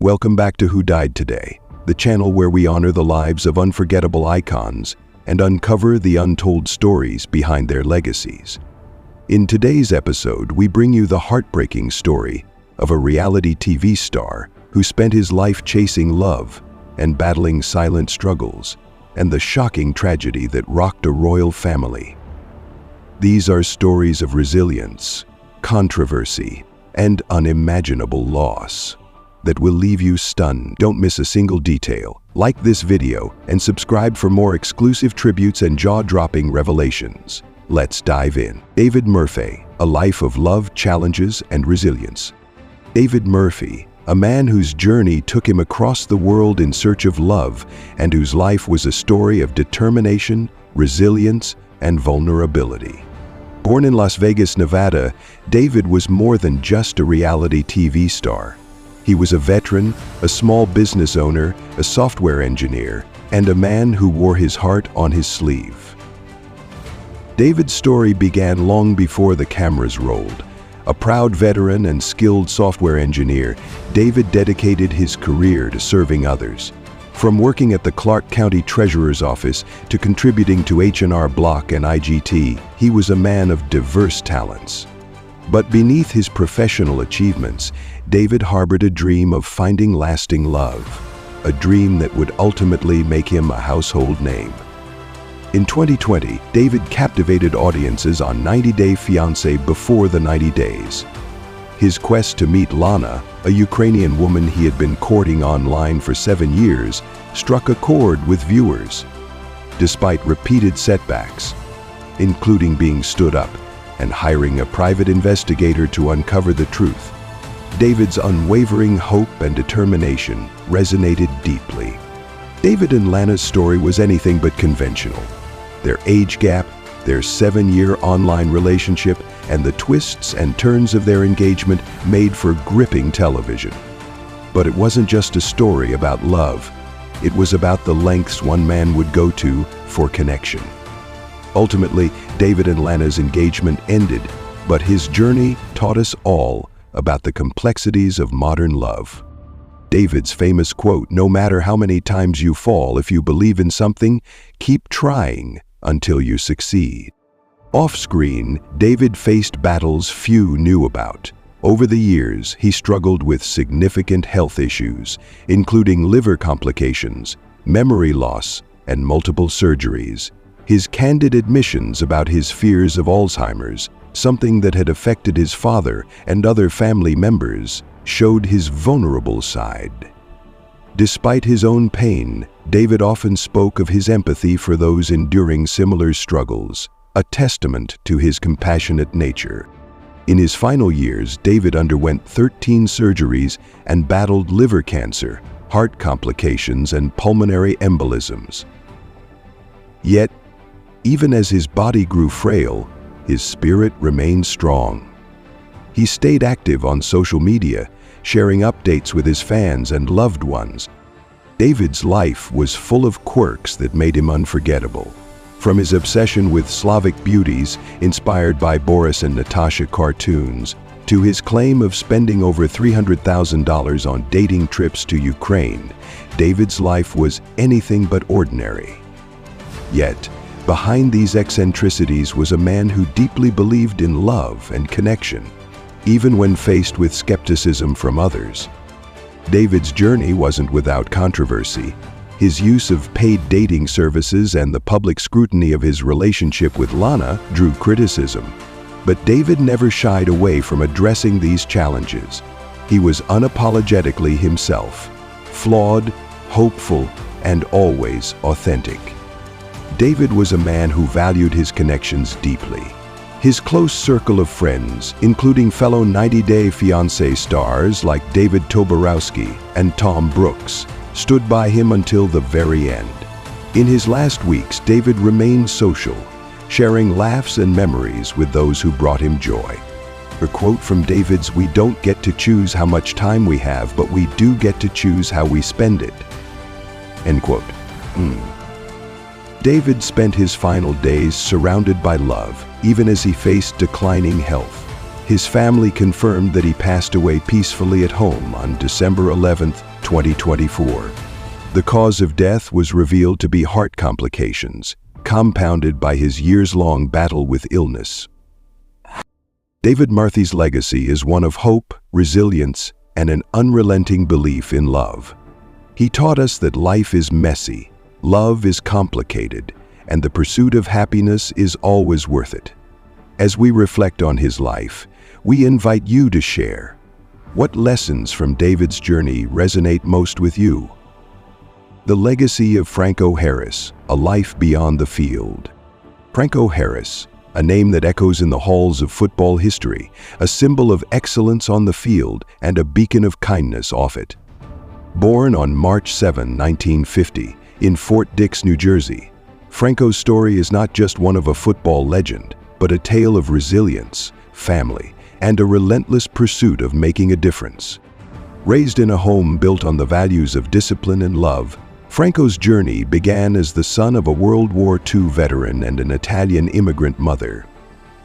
Welcome back to Who Died Today, the channel where we honor the lives of unforgettable icons and uncover the untold stories behind their legacies. In today's episode, we bring you the heartbreaking story of a reality TV star who spent his life chasing love and battling silent struggles, and the shocking tragedy that rocked a royal family. These are stories of resilience, controversy, and unimaginable loss that will leave you stunned. Don't miss a single detail. Like this video and subscribe for more exclusive tributes and jaw-dropping revelations. Let's dive in. David Murphey, a life of love, challenges, and resilience. David Murphey, a man whose journey took him across the world in search of love and whose life was a story of determination, resilience, and vulnerability. Born in Las Vegas, Nevada, David was more than just a reality TV star. He was a veteran, a small business owner, a software engineer, and a man who wore his heart on his sleeve. David's story began long before the cameras rolled. A proud veteran and skilled software engineer, David dedicated his career to serving others. From working at the Clark County Treasurer's Office to contributing to H&R Block and IGT, he was a man of diverse talents. But beneath his professional achievements, David harbored a dream of finding lasting love, a dream that would ultimately make him a household name. In 2020, David captivated audiences on 90 Day Fiancé before the 90 days. His quest to meet Lana, a Ukrainian woman he had been courting online for 7 years, struck a chord with viewers. Despite repeated setbacks, including being stood up and hiring a private investigator to uncover the truth, David's unwavering hope and determination resonated deeply. David and Lana's story was anything but conventional. Their age gap, their 7-year online relationship, and the twists and turns of their engagement made for gripping television. But it wasn't just a story about love. It was about the lengths one man would go to for connection. Ultimately, David and Lana's engagement ended, but his journey taught us all about the complexities of modern love. David's famous quote, "No matter how many times you fall, if you believe in something, keep trying until you succeed." Off-screen, David faced battles few knew about. Over the years, he struggled with significant health issues, including liver complications, memory loss, and multiple surgeries. His candid admissions about his fears of Alzheimer's, something that had affected his father and other family members, showed his vulnerable side. Despite his own pain, David often spoke of his empathy for those enduring similar struggles, a testament to his compassionate nature. In his final years, David underwent 13 surgeries and battled liver cancer, heart complications, and pulmonary embolisms. Yet, even as his body grew frail, his spirit remained strong. He stayed active on social media, sharing updates with his fans and loved ones. David's life was full of quirks that made him unforgettable. From his obsession with Slavic beauties, inspired by Boris and Natasha cartoons, to his claim of spending over $300,000 on dating trips to Ukraine, David's life was anything but ordinary. Yet, behind these eccentricities was a man who deeply believed in love and connection, even when faced with skepticism from others. David's journey wasn't without controversy. His use of paid dating services and the public scrutiny of his relationship with Lana drew criticism. But David never shied away from addressing these challenges. He was unapologetically himself, flawed, hopeful, and always authentic. David was a man who valued his connections deeply. His close circle of friends, including fellow 90 Day Fiancé stars like David Toborowski and Tom Brooks, stood by him until the very end. In his last weeks, David remained social, sharing laughs and memories with those who brought him joy. A quote from David's, "We don't get to choose how much time we have, but we do get to choose how we spend it." End quote. David spent his final days surrounded by love, even as he faced declining health. His family confirmed that he passed away peacefully at home on December 11, 2024. The cause of death was revealed to be heart complications, compounded by his years-long battle with illness. David Murphey's legacy is one of hope, resilience, and an unrelenting belief in love. He taught us that life is messy, love is complicated, and the pursuit of happiness is always worth it. As we reflect on his life, we invite you to share. What lessons from David's journey resonate most with you? The legacy of Franco Harris, a life beyond the field. Franco Harris, a name that echoes in the halls of football history, a symbol of excellence on the field and a beacon of kindness off it. Born on March 7, 1950, in Fort Dix, New Jersey, Franco's story is not just one of a football legend, but a tale of resilience, family, and a relentless pursuit of making a difference. Raised in a home built on the values of discipline and love, Franco's journey began as the son of a World War II veteran and an Italian immigrant mother.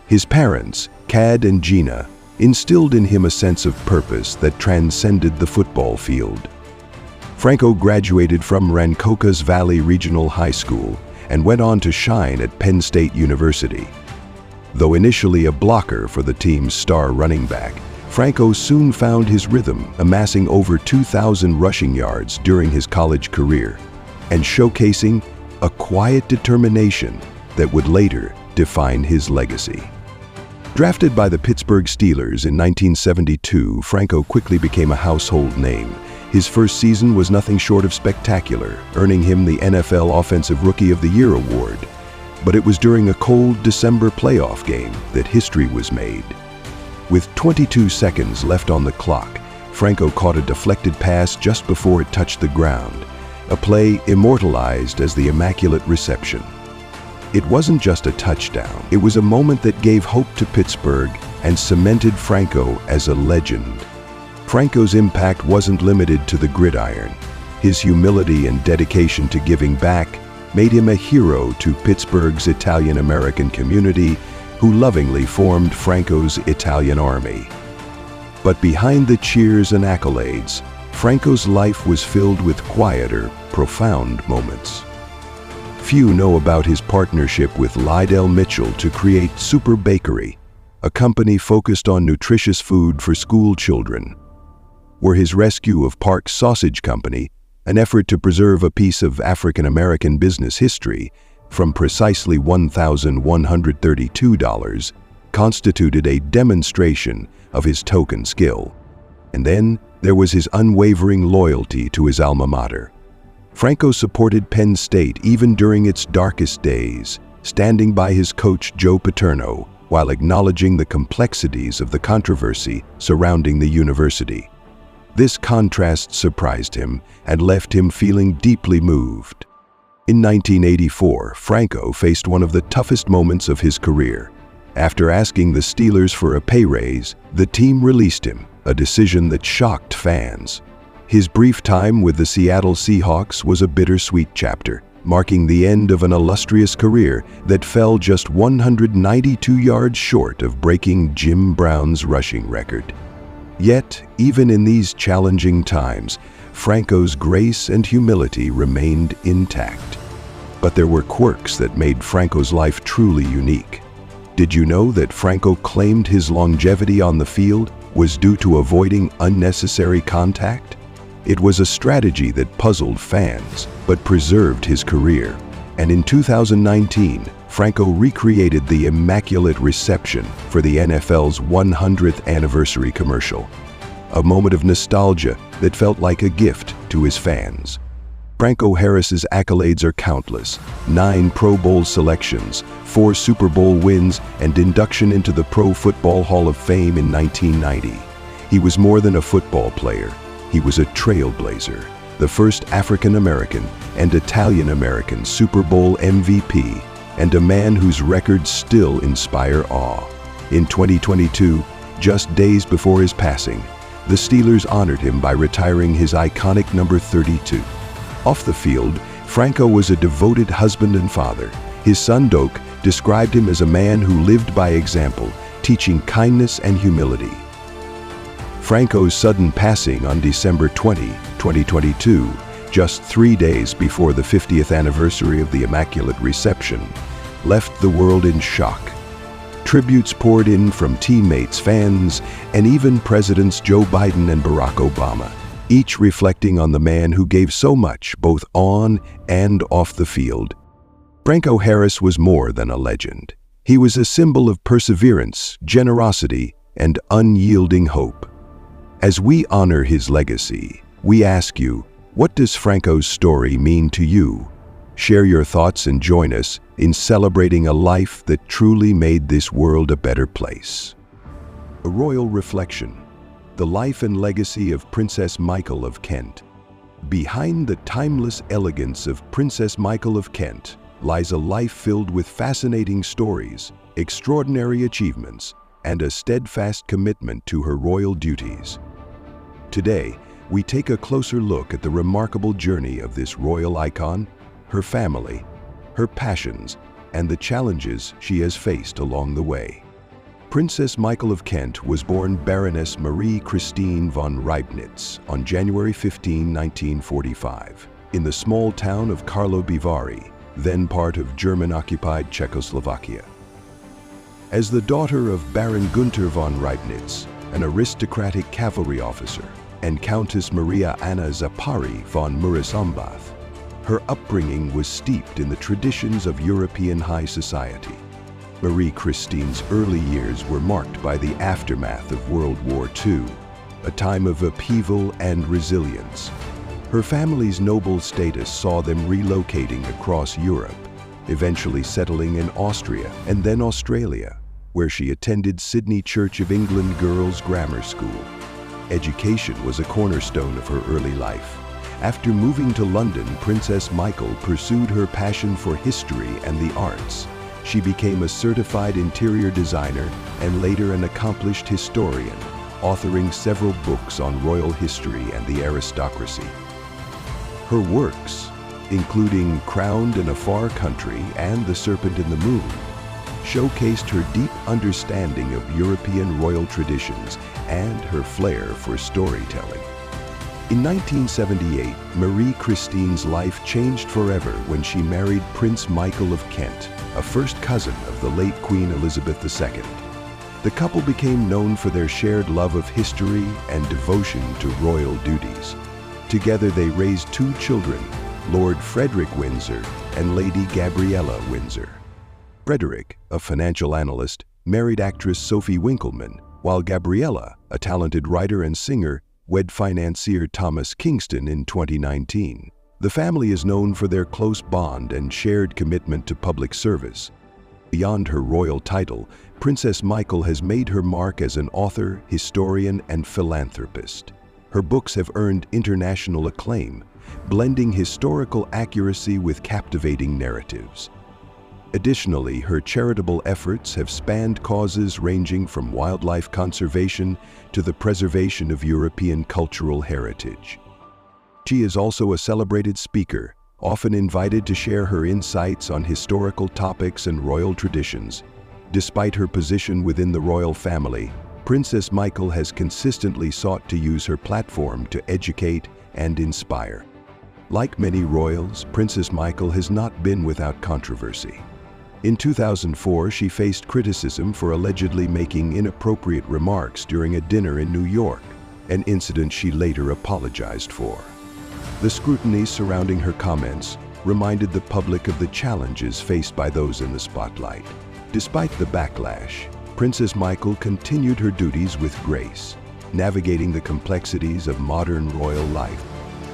His parents, Cad and Gina, instilled in him a sense of purpose that transcended the football field. Franco graduated from Rancocas Valley Regional High School and went on to shine at Penn State University. Though initially a blocker for the team's star running back, Franco soon found his rhythm, amassing over 2,000 rushing yards during his college career and showcasing a quiet determination that would later define his legacy. Drafted by the Pittsburgh Steelers in 1972, Franco quickly became a household name. His first season was nothing short of spectacular, earning him the NFL Offensive Rookie of the Year award. But it was during a cold December playoff game that history was made. With 22 seconds left on the clock, Franco caught a deflected pass just before it touched the ground, a play immortalized as the Immaculate Reception. It wasn't just a touchdown, it was a moment that gave hope to Pittsburgh and cemented Franco as a legend. Franco's impact wasn't limited to the gridiron. His humility and dedication to giving back made him a hero to Pittsburgh's Italian-American community, who lovingly formed Franco's Italian Army. But behind the cheers and accolades, Franco's life was filled with quieter, profound moments. Few know about his partnership with Lydell Mitchell to create Super Bakery, a company focused on nutritious food for school children, or his rescue of Park Sausage Company, an effort to preserve a piece of African-American business history from precisely $1,132, constituted a demonstration of his token skill. And then there was his unwavering loyalty to his alma mater. Franco supported Penn State even during its darkest days, standing by his coach Joe Paterno while acknowledging the complexities of the controversy surrounding the university. This contrast surprised him and left him feeling deeply moved. In 1984, Franco faced one of the toughest moments of his career. After asking the Steelers for a pay raise, the team released him, a decision that shocked fans. His brief time with the Seattle Seahawks was a bittersweet chapter, marking the end of an illustrious career that fell just 192 yards short of breaking Jim Brown's rushing record. Yet, even in these challenging times, Franco's grace and humility remained intact. But there were quirks that made Franco's life truly unique. Did you know that Franco claimed his longevity on the field was due to avoiding unnecessary contact? It was a strategy that puzzled fans, but preserved his career. And in 2019, Franco recreated the Immaculate Reception for the NFL's 100th anniversary commercial, a moment of nostalgia that felt like a gift to his fans. Franco Harris's accolades are countless: 9 Pro Bowl selections, 4 Super Bowl wins, and induction into the Pro Football Hall of Fame in 1990. He was more than a football player. He was a trailblazer, the first African-American and Italian-American Super Bowl MVP, and a man whose records still inspire awe. In 2022, just days before his passing, the Steelers honored him by retiring his iconic number 32. Off the field, Franco was a devoted husband and father. His son Doak described him as a man who lived by example, teaching kindness and humility. Franco's sudden passing on December 20, 2022, just 3 days before the 50th anniversary of the Immaculate Reception, left the world in shock. Tributes poured in from teammates, fans, and even Presidents Joe Biden and Barack Obama, each reflecting on the man who gave so much both on and off the field. Franco Harris was more than a legend. He was a symbol of perseverance, generosity, and unyielding hope. As we honor his legacy, we ask you, what does Franco's story mean to you? Share your thoughts and join us in celebrating a life that truly made this world a better place. A royal reflection, the life and legacy of Princess Michael of Kent. Behind the timeless elegance of Princess Michael of Kent lies a life filled with fascinating stories, extraordinary achievements, and a steadfast commitment to her royal duties. Today, we take a closer look at the remarkable journey of this royal icon, her family, her passions, and the challenges she has faced along the way. Princess Michael of Kent was born Baroness Marie Christine von Reibnitz on January 15, 1945, in the small town of Karlovy Vary, then part of German-occupied Czechoslovakia. As the daughter of Baron Gunther von Reibnitz, an aristocratic cavalry officer, and Countess Maria Anna Zapari von Murphey, her upbringing was steeped in the traditions of European high society. Marie Christine's early years were marked by the aftermath of World War II, a time of upheaval and resilience. Her family's noble status saw them relocating across Europe, eventually settling in Austria and then Australia, where she attended Sydney Church of England Girls' Grammar School. Education was a cornerstone of her early life. After moving to London, Princess Michael pursued her passion for history and the arts. She became a certified interior designer and later an accomplished historian, authoring several books on royal history and the aristocracy. Her works, including Crowned in a Far Country and The Serpent in the Moon, showcased her deep understanding of European royal traditions and her flair for storytelling. In 1978, Marie Christine's life changed forever when she married Prince Michael of Kent, a first cousin of the late Queen Elizabeth II. The couple became known for their shared love of history and devotion to royal duties. Together they raised 2 children, Lord Frederick Windsor and Lady Gabriella Windsor. Frederick, a financial analyst, married actress Sophie Winkleman, while Gabriella, a talented writer and singer, wed financier Thomas Kingston in 2019. The family is known for their close bond and shared commitment to public service. Beyond her royal title, Princess Michael has made her mark as an author, historian, and philanthropist. Her books have earned international acclaim, blending historical accuracy with captivating narratives. Additionally, her charitable efforts have spanned causes ranging from wildlife conservation to the preservation of European cultural heritage. She is also a celebrated speaker, often invited to share her insights on historical topics and royal traditions. Despite her position within the royal family, Princess Michael has consistently sought to use her platform to educate and inspire. Like many royals, Princess Michael has not been without controversy. In 2004, she faced criticism for allegedly making inappropriate remarks during a dinner in New York, an incident she later apologized for. The scrutiny surrounding her comments reminded the public of the challenges faced by those in the spotlight. Despite the backlash, Princess Michael continued her duties with grace, navigating the complexities of modern royal life.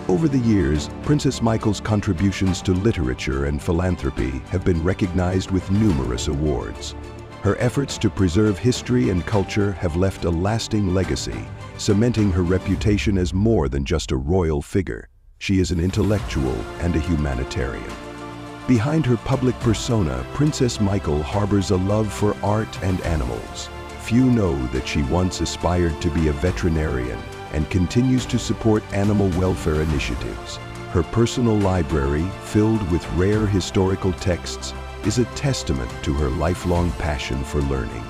Over the years, Princess Michael's contributions to literature and philanthropy have been recognized with numerous awards. Her efforts to preserve history and culture have left a lasting legacy, cementing her reputation as more than just a royal figure. She is an intellectual and a humanitarian. Behind her public persona, Princess Michael harbors a love for art and animals. Few know that she once aspired to be a veterinarian and continues to support animal welfare initiatives. Her personal library, filled with rare historical texts, is a testament to her lifelong passion for learning.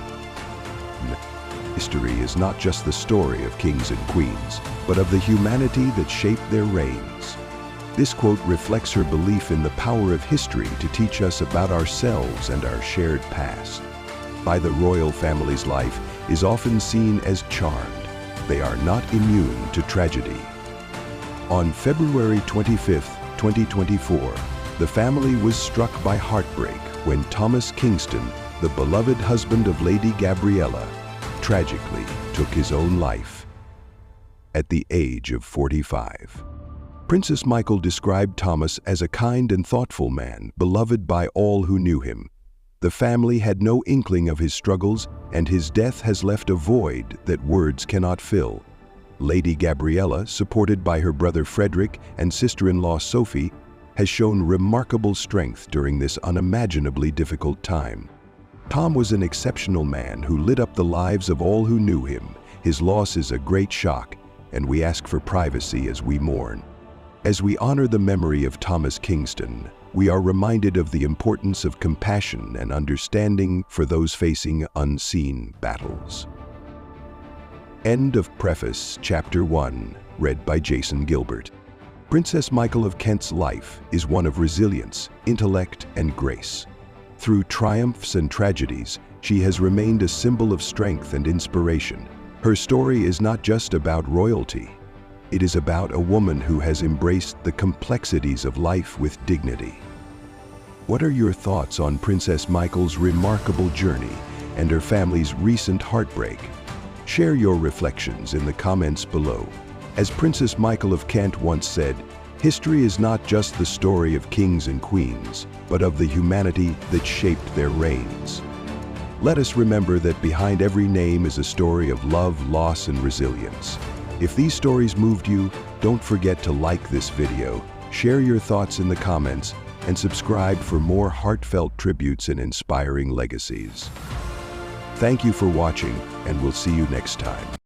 history is not just the story of kings and queens, but of the humanity that shaped their reigns. This quote reflects her belief in the power of history to teach us about ourselves and our shared past. The royal family's life is often seen as charmed. They are not immune to tragedy. On February 25, 2024, the family was struck by heartbreak when Thomas Kingston, the beloved husband of Lady Gabriella, tragically took his own life at the age of 45. Princess Michael described Thomas as a kind and thoughtful man, beloved by all who knew him. The family had no inkling of his struggles, and his death has left a void that words cannot fill. Lady Gabriella, supported by her brother Frederick and sister-in-law Sophie, has shown remarkable strength during this unimaginably difficult time. Tom was an exceptional man who lit up the lives of all who knew him. His loss is a great shock, and we ask for privacy as we mourn. As we honor the memory of Thomas Kingston, we are reminded of the importance of compassion and understanding for those facing unseen battles. End of Preface, Chapter 1, read by Jason Gilbert. Princess Michael of Kent's life is one of resilience, intellect, and grace. Through triumphs and tragedies, she has remained a symbol of strength and inspiration. Her story is not just about royalty. It is about a woman who has embraced the complexities of life with dignity. What are your thoughts on Princess Michael's remarkable journey and her family's recent heartbreak? Share your reflections in the comments below. As Princess Michael of Kent once said, history is not just the story of kings and queens, but of the humanity that shaped their reigns. Let us remember that behind every name is a story of love, loss, and resilience. If these stories moved you, don't forget to like this video, share your thoughts in the comments, and subscribe for more heartfelt tributes and inspiring legacies. Thank you for watching, and we'll see you next time.